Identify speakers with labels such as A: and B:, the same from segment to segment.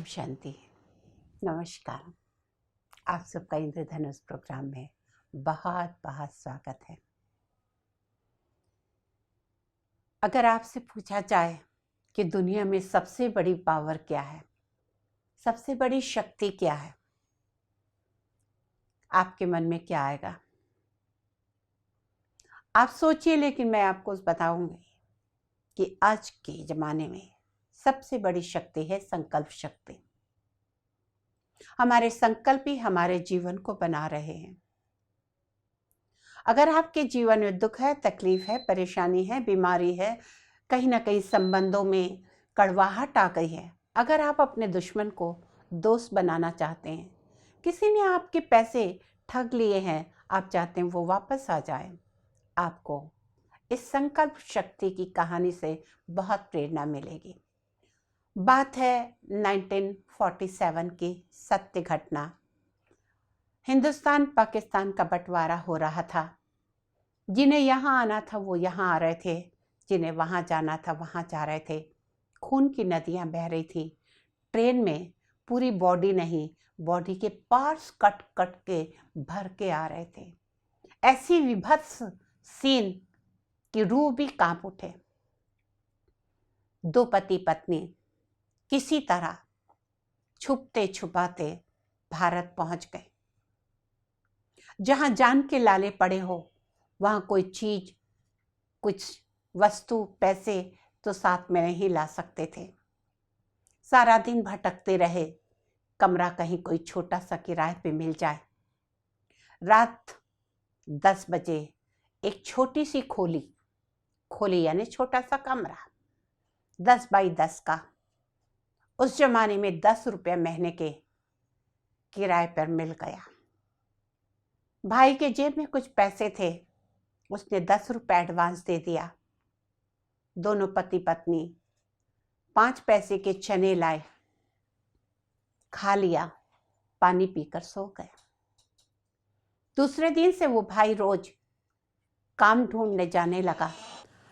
A: शांति। नमस्कार। आप सबका इंद्रधनुष प्रोग्राम में बहुत बहुत स्वागत है। अगर आपसे पूछा जाए कि दुनिया में सबसे बड़ी पावर क्या है, सबसे बड़ी शक्ति क्या है, आपके मन में क्या आएगा? आप सोचिए, लेकिन मैं आपको बताऊंगी कि आज के ज़माने में सबसे बड़ी शक्ति है संकल्प शक्ति। हमारे संकल्प ही हमारे जीवन को बना रहे हैं। अगर आपके जीवन में दुख है, तकलीफ है, परेशानी है, बीमारी है, कहीं ना कहीं संबंधों में कड़वाहट आ गई है, अगर आप अपने दुश्मन को दोस्त बनाना चाहते हैं, किसी ने आपके पैसे ठग लिए हैं, आप चाहते हैं वो वापस आ जाए, आपको इस संकल्प शक्ति की कहानी से बहुत प्रेरणा मिलेगी। बात है 1947 की सत्य घटना। हिंदुस्तान पाकिस्तान का बंटवारा हो रहा था। जिन्हें यहाँ आना था वो यहाँ आ रहे थे, जिन्हें वहाँ जाना था वहाँ जा रहे थे। खून की नदियाँ बह रही थी। ट्रेन में पूरी बॉडी नहीं, बॉडी के पार्ट्स कट कट के भर के आ रहे थे। ऐसी विभत्स सीन कि रूह भी कांप उठे। दो पति पत्नी किसी तरह छुपते छुपाते भारत पहुंच गए। जहां जान के लाले पड़े हो, वहां कोई चीज, कुछ वस्तु, पैसे तो साथ में नहीं ला सकते थे। सारा दिन भटकते रहे, कमरा कहीं कोई छोटा सा किराए पे मिल जाए। रात 10 बजे एक छोटी सी खोली यानी छोटा सा कमरा, 10 बाई 10 का, उस जमाने में 10 रुपये महीने के किराए पर मिल गया। भाई के जेब में कुछ पैसे थे, उसने 10 रुपये एडवांस दे दिया। दोनों पति पत्नी 5 पैसे के चने लाए, खा लिया, पानी पीकर सो गए। दूसरे दिन से वो भाई रोज काम ढूंढने जाने लगा।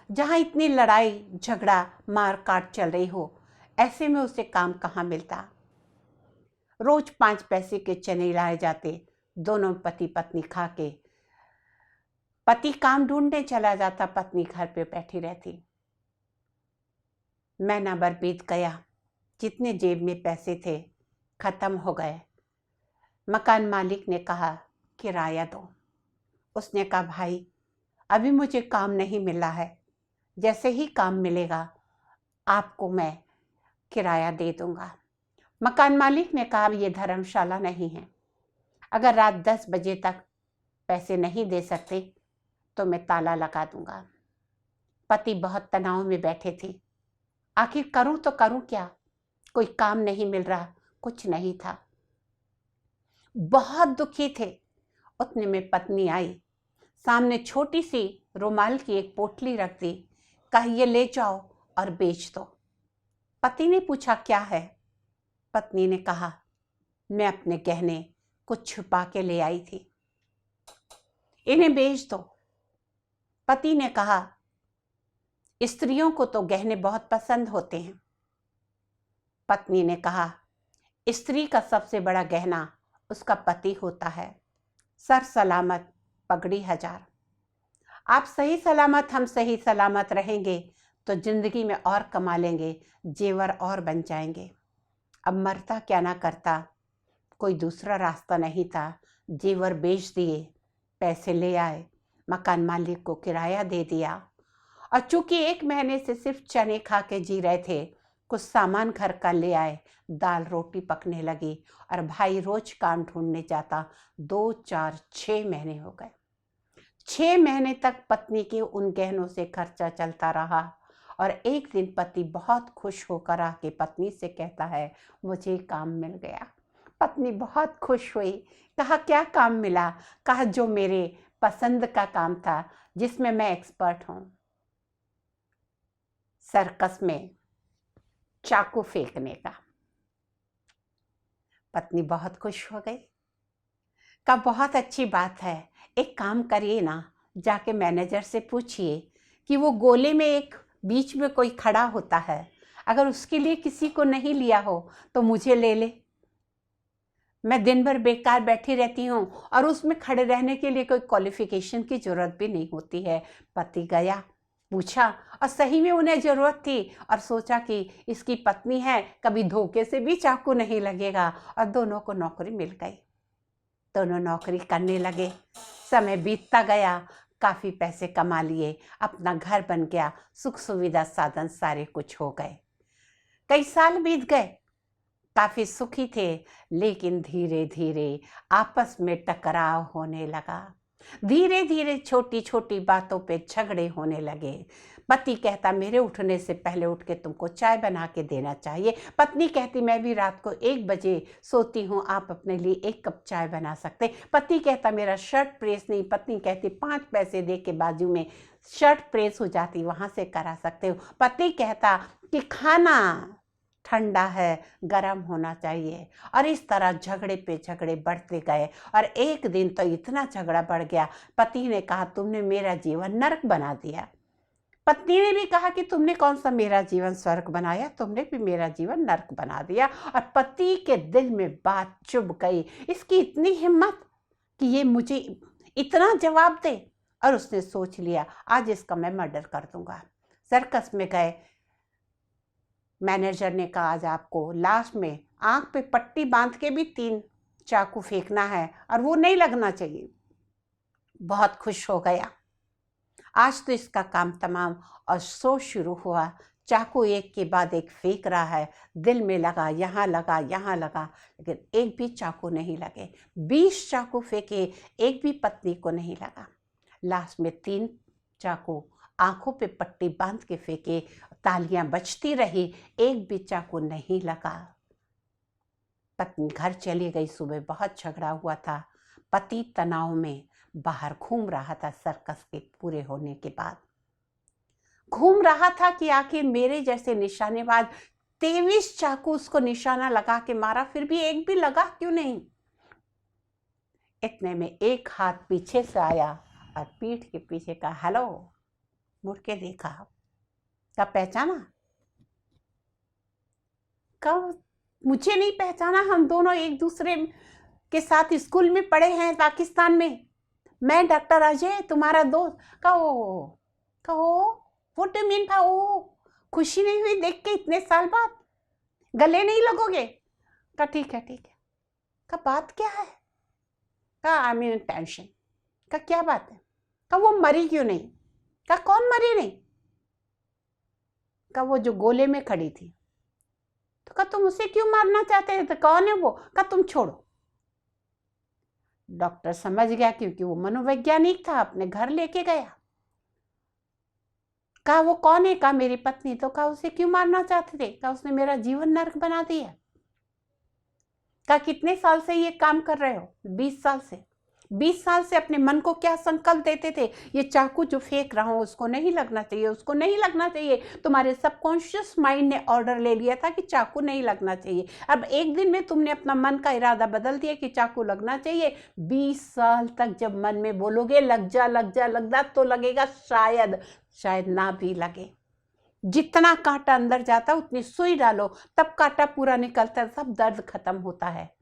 A: जहां इतनी लड़ाई झगड़ा मार काट चल रही हो, ऐसे में उसे काम कहाँ मिलता। रोज 5 पैसे के चने लाए जाते। दोनों पति पत्नी खा के, पति काम ढूंढने चला जाता, पत्नी घर पे बैठी रहती। महीना भर बीत गया, जितने जेब में पैसे थे खत्म हो गए। मकान मालिक ने कहा किराया दो। उसने कहा भाई अभी मुझे काम नहीं मिला है, जैसे ही काम मिलेगा आपको मैं किराया दे दूंगा। मकान मालिक ने कहा ये धर्मशाला नहीं है, अगर रात 10 बजे तक पैसे नहीं दे सकते तो मैं ताला लगा दूंगा। पति बहुत तनाव में बैठे थे। आखिर करूं तो करूं क्या, कोई काम नहीं मिल रहा, कुछ नहीं था, बहुत दुखी थे। उतने में पत्नी आई, सामने छोटी सी रुमाल की एक पोटली रख दी, कहा ये ले जाओ और बेच दो। पति ने पूछा क्या है? पत्नी ने कहा मैं अपने गहने कुछ छुपा के ले आई थी, इन्हें बेच दो। पति ने कहा स्त्रियों को तो गहने बहुत पसंद होते हैं। पत्नी ने कहा स्त्री का सबसे बड़ा गहना उसका पति होता है। सर सलामत पगड़ी 1000। आप सही सलामत, हम सही सलामत रहेंगे तो जिंदगी में और कमा लेंगे, जेवर और बन जाएंगे। अब मरता क्या ना करता, कोई दूसरा रास्ता नहीं था। जेवर बेच दिए, पैसे ले आए, मकान मालिक को किराया दे दिया। और चूंकि 1 महीने से सिर्फ चने खा के जी रहे थे, कुछ सामान घर का ले आए, दाल रोटी पकने लगी और भाई रोज काम ढूंढने जाता। 2, 4, 6 महीने हो गए। 6 महीने तक पत्नी के उन गहनों से खर्चा चलता रहा। और एक दिन पति बहुत खुश होकर आके पत्नी से कहता है मुझे काम मिल गया। पत्नी बहुत खुश हुई, कहा क्या काम मिला? कहा जो मेरे पसंद का काम था, जिसमें मैं एक्सपर्ट हूं, सर्कस में चाकू फेंकने का। पत्नी बहुत खुश हो गई, कहा बहुत अच्छी बात है, एक काम करिए ना, जाके मैनेजर से पूछिए कि वो गोले में एक बीच में कोई खड़ा होता है, अगर उसके लिए किसी को नहीं लिया हो तो मुझे ले ले। मैं दिन भर बेकार बैठी रहती हूँ और उसमें खड़े रहने के लिए कोई क्वालिफिकेशन की जरूरत भी नहीं होती है। पति गया, पूछा और सही में उन्हें जरूरत थी और सोचा कि इसकी पत्नी है, कभी धोखे से भी चाकू नहीं लगेगा, और दोनों को नौकरी मिल गई। दोनों नौकरी करने लगे। समय बीतता गया, काफी पैसे कमा लिए, अपना घर बन गया, सुख सुविधा साधन सारे कुछ हो गए। कई साल बीत गए, काफी सुखी थे, लेकिन धीरे धीरे आपस में टकराव होने लगा। धीरे धीरे छोटी छोटी बातों पे झगड़े होने लगे। पति कहता मेरे उठने से पहले उठ के तुमको चाय बना के देना चाहिए। पत्नी कहती मैं भी रात को 1 बजे सोती हूँ, आप अपने लिए 1 कप चाय बना सकते। पति कहता मेरा शर्ट प्रेस नहीं। पत्नी कहती 5 पैसे दे के बाजू में शर्ट प्रेस हो जाती, वहां से करा सकते हो। पति कहता कि खाना ठंडा है, गर्म होना चाहिए। और इस तरह झगड़े पे झगड़े बढ़ते गए और एक दिन तो इतना झगड़ा बढ़ गया, पति ने कहा तुमने मेरा जीवन नरक बना दिया। पत्नी ने भी कहा कि तुमने कौन सा मेरा जीवन स्वर्ग बनाया, तुमने भी मेरा जीवन नरक बना दिया। और पति के दिल में बात चुभ गई, इसकी इतनी हिम्मत कि ये मुझे इतना जवाब दे। और उसने सोच लिया आज इसका मैं मर्डर कर दूंगा। सर्कस में गए, मैनेजर ने कहा आज आपको लास्ट में आंख पे पट्टी बांध के भी 3 चाकू फेंकना है और वो नहीं लगना चाहिए। बहुत खुश हो गया, आज तो इसका काम तमाम। और शो शुरू हुआ, चाकू एक के बाद एक फेंक रहा है, दिल में लगा, यहाँ लगा, यहाँ लगा, लेकिन एक भी चाकू नहीं लगे। 20 चाकू फेंके, एक भी पत्नी को नहीं लगा। लास्ट में 3 चाकू आंखों पे पट्टी बांध के फेंके, तालियां बजती रही, एक भी चाकू नहीं लगा। पत्नी घर चली गई। सुबह बहुत झगड़ा हुआ था। पति तनाव में बाहर घूम रहा था। सर्कस के पूरे होने के बाद घूम रहा था कि आखिर मेरे जैसे निशानेबाज 23 चाकू उसको निशाना लगा के मारा, फिर भी एक भी लगा क्यों नहीं। इतने में एक हाथ पीछे से आया और पीठ के पीछे का हेलो, मुड़ के देखा, कब पहचाना? कब? मुझे नहीं पहचाना? हम दोनों एक दूसरे के साथ स्कूल में पढ़े हैं पाकिस्तान में। मैं डॉक्टर अजय तुम्हारा दोस्त। कहो व्हाट डू मीन भाई? ओ खुशी नहीं हुई देख के इतने साल बाद? गले नहीं लगोगे? का ठीक है ठीक है। का बात क्या है? का आई मीन टेंशन। का क्या बात है? का वो मरी क्यों नहीं? का कौन मरी नहीं? का वो जो गोले में खड़ी थी। तो का तुम उसे क्यों मारना चाहते हैं? तो कौन है वो? का तुम छोड़ो। डॉक्टर समझ गया क्योंकि वो मनोवैज्ञानिक था, अपने घर लेके गया। कहा वो कौन है? कहा मेरी पत्नी। तो कहा उसे क्यों मारना चाहते थे? कहा उसने मेरा जीवन नरक बना दिया। कहा कितने साल से ये काम कर रहे हो? 20 साल से। 20 साल से अपने मन को क्या संकल्प देते थे? ये चाकू जो फेंक रहा हूं उसको नहीं लगना चाहिए, उसको नहीं लगना चाहिए। तुम्हारे सबकॉन्शियस माइंड ने ऑर्डर ले लिया था कि चाकू नहीं लगना चाहिए। अब एक दिन में तुमने अपना मन का इरादा बदल दिया कि चाकू लगना चाहिए। 20 साल तक जब मन में बोलोगे लग जा लग जा लग जा, तो लगेगा शायद ना भी लगे। जितना कांटा अंदर जाता उतनी सुई डालो, तब कांटा पूरा निकलता है, सब दर्द खत्म होता है।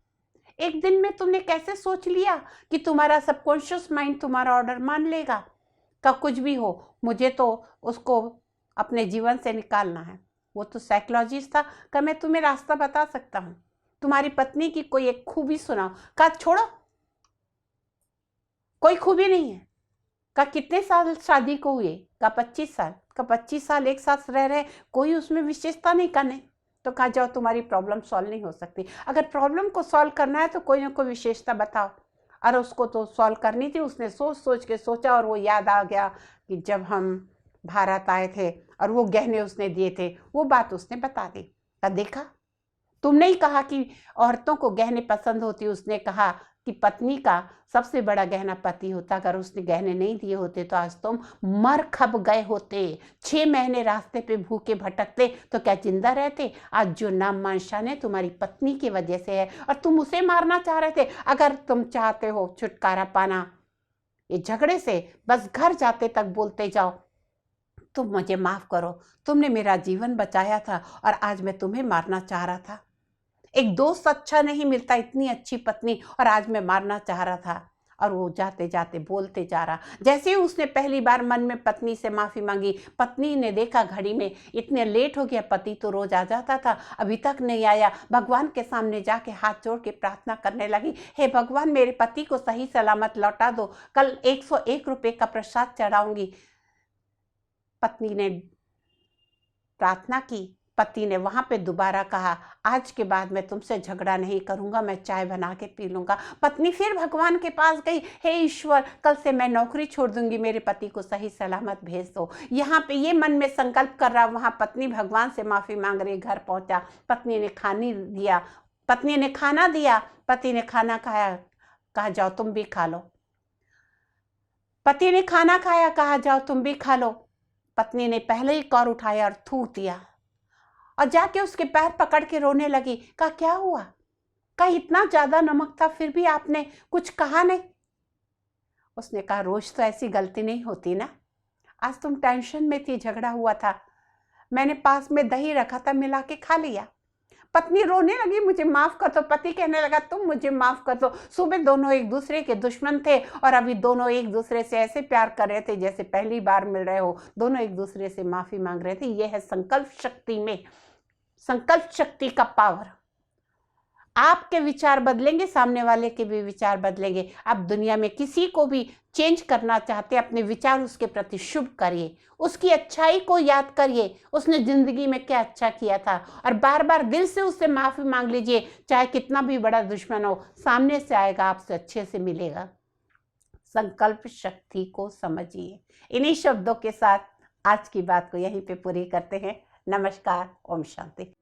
A: एक दिन में तुमने कैसे सोच लिया कि तुम्हारा सबकॉन्शियस माइंड तुम्हारा ऑर्डर मान लेगा? का कुछ भी हो, मुझे तो उसको अपने जीवन से निकालना है। वो तो साइकोलॉजिस्ट था। का मैं तुम्हें रास्ता बता सकता हूँ, तुम्हारी पत्नी की कोई एक खूबी सुनाओ। का छोड़ो, कोई खूबी नहीं है। का कितने साल शादी को हुए? का 25 साल। का 25 साल एक साथ रह रहे, कोई उसमें विशेषता नहीं करने। तो कहा जाओ तुम्हारी प्रॉब्लम सॉल्व नहीं हो सकती। अगर प्रॉब्लम को सॉल्व करना है तो कोई ना कोई विशेषता बताओ। और उसको तो सॉल्व करनी थी। उसने सोच सोच के सोचा और वो याद आ गया कि जब हम भारत आए थे और वो गहने उसने दिए थे, वो बात उसने बता दी। देखा, तुमने ही कहा कि औरतों को गहने पसंद होती। उसने कहा कि पत्नी का सबसे बड़ा गहना पति होता। अगर उसने गहने नहीं दिए होते तो आज तुम मर खप गए होते। 6 महीने रास्ते पे भूखे भटकते तो क्या जिंदा रहते? आज जो नाम मान शान है तुम्हारी पत्नी की वजह से है और तुम उसे मारना चाह रहे थे। अगर तुम चाहते हो छुटकारा पाना ये झगड़े से, बस घर जाते तक बोलते जाओ तुम मुझे माफ करो, तुमने मेरा जीवन बचाया था और आज मैं तुम्हें मारना चाह रहा था। एक दोस्त अच्छा नहीं मिलता, इतनी अच्छी पत्नी, और आज मैं मारना चाह रहा था। और वो जाते जाते बोलते जा रहा। जैसे ही उसने पहली बार मन में पत्नी से माफी मांगी, पत्नी ने देखा घड़ी में इतने लेट हो गया, पति तो रोज आ जाता था, अभी तक नहीं आया। भगवान के सामने जाके हाथ जोड़ के प्रार्थना करने लगी, हे भगवान मेरे पति को सही सलामत लौटा दो, कल 101 रुपये का प्रसाद चढ़ाऊंगी। पत्नी ने प्रार्थना की, पति ने वहां पे दोबारा कहा, आज के बाद मैं तुमसे झगड़ा नहीं करूंगा, मैं चाय बना के पी लूंगा। पत्नी फिर भगवान के पास गई, हे ईश्वर कल से मैं नौकरी छोड़ दूंगी, मेरे पति को सही सलामत भेज दो। यहाँ पे ये मन में संकल्प कर रहा, वहां पत्नी भगवान से माफी मांग रही। घर पहुंचा, पत्नी ने खाना दिया, पति ने खाना खाया, कहा जाओ तुम भी खा लो। पति ने खाना खाया, कहा जाओ तुम भी खा लो। पत्नी ने पहले ही कौर उठाया और थूक दिया और जाके उसके पैर पकड़ के रोने लगी। कहा क्या हुआ? कहा इतना ज्यादा नमक था फिर भी आपने कुछ कहा नहीं। उसने कहा रोज तो ऐसी गलती नहीं होती ना, आज तुम टेंशन में थी, झगड़ा हुआ था, मैंने पास में दही रखा था, मिला के खा लिया। पत्नी रोने लगी, मुझे माफ कर दो। पति कहने लगा तुम मुझे माफ कर दो। सुबह दोनों एक दूसरे के दुश्मन थे और अभी दोनों एक दूसरे से ऐसे प्यार कर रहे थे जैसे पहली बार मिल रहे हो। दोनों एक दूसरे से माफी मांग रहे थे। यह है संकल्प शक्ति में, संकल्प शक्ति का पावर। आपके विचार बदलेंगे, सामने वाले के भी विचार बदलेंगे। आप दुनिया में किसी को भी चेंज करना चाहते, अपने विचार उसके प्रति शुभ करिए, उसकी अच्छाई को याद करिए, उसने जिंदगी में क्या अच्छा किया था, और बार बार दिल से उससे माफी मांग लीजिए। चाहे कितना भी बड़ा दुश्मन हो, सामने से आएगा, आपसे अच्छे से मिलेगा। संकल्प शक्ति को समझिए। इन्हीं शब्दों के साथ आज की बात को यहीं पे पूरी करते हैं। नमस्कार, ओम शांति।